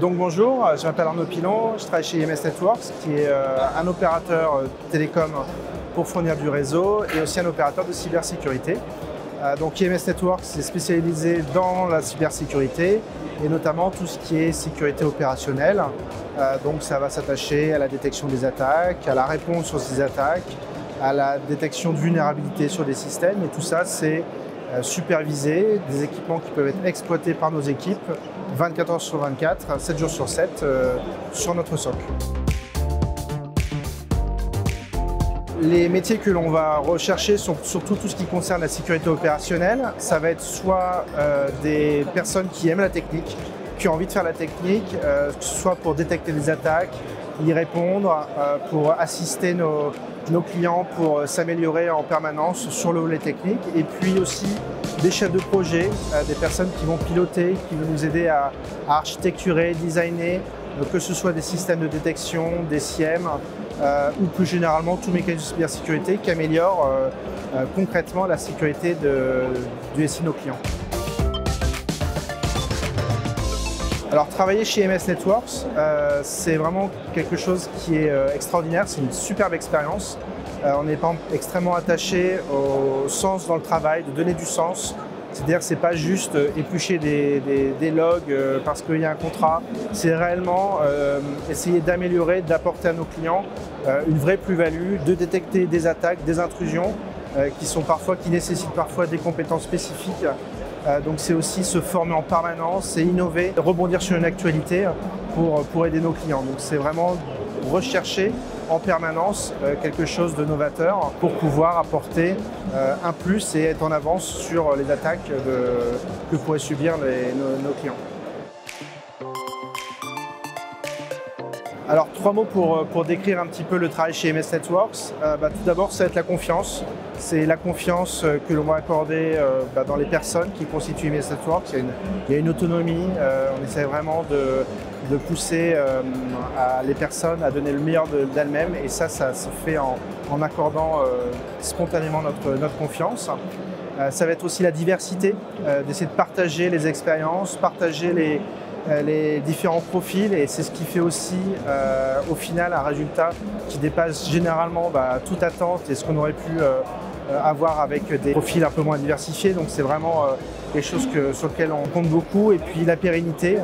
Donc bonjour, je m'appelle Arnaud Pilon, je travaille chez IMS Networks, qui est un opérateur télécom pour fournir du réseau et aussi un opérateur de cybersécurité. Donc IMS Networks est spécialisé dans la cybersécurité et notamment tout ce qui est sécurité opérationnelle. Donc ça va s'attacher à la détection des attaques, à la réponse sur ces attaques, à la détection de vulnérabilité sur des systèmes, et tout ça c'est supervisé, des équipements qui peuvent être exploités par nos équipes 24 heures sur 24, 7 jours sur 7 sur notre SOC. Les métiers que l'on va rechercher sont surtout tout ce qui concerne la sécurité opérationnelle. Ça va être soit des personnes qui aiment la technique, qui ont envie de faire la technique, que ce soit pour détecter des attaques, y répondre, pour assister nos clients pour s'améliorer en permanence sur le volet technique, et puis aussi des chefs de projet, des personnes qui vont piloter, qui vont nous aider à architecturer, designer, que ce soit des systèmes de détection, des SIEM, ou plus généralement tout mécanisme de cybersécurité qui améliore concrètement la sécurité du SI de nos clients. Alors travailler chez IMS Networks, c'est vraiment quelque chose qui est extraordinaire, c'est une superbe expérience. On est extrêmement attaché au sens dans le travail, de donner du sens. C'est-à-dire que ce n'est pas juste éplucher des logs parce qu'il y a un contrat, c'est réellement essayer d'améliorer, d'apporter à nos clients une vraie plus-value, de détecter des attaques, des intrusions qui nécessitent parfois des compétences spécifiques. Donc c'est aussi se former en permanence, c'est innover, rebondir sur une actualité pour aider nos clients. Donc c'est vraiment rechercher en permanence quelque chose de novateur pour pouvoir apporter un plus et être en avance sur les attaques que pourraient subir nos clients. Alors 3 mots pour décrire un petit peu le travail chez IMS Networks. Tout d'abord, ça va être la confiance. C'est la confiance que l'on va accorder dans les personnes qui constituent IMS Networks. Il y a une autonomie, on essaie vraiment de pousser les personnes à donner le meilleur d'elles-mêmes, et ça se fait en accordant spontanément notre confiance. Ça va être aussi la diversité, d'essayer de partager les expériences, partager les différents profils, et c'est ce qui fait aussi au final un résultat qui dépasse généralement toute attente et ce qu'on aurait pu avoir avec des profils un peu moins diversifiés. Donc c'est vraiment quelque chose sur lequel on compte beaucoup. Et puis la pérennité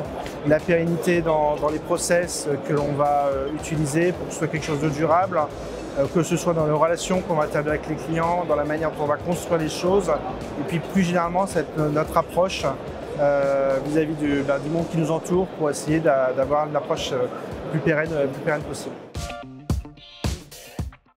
dans les process que l'on va utiliser pour que ce soit quelque chose de durable, que ce soit dans les relations qu'on va établir avec les clients, dans la manière dont on va construire les choses, et puis plus généralement notre approche vis-à-vis du monde qui nous entoure pour essayer d'avoir une approche plus pérenne possible.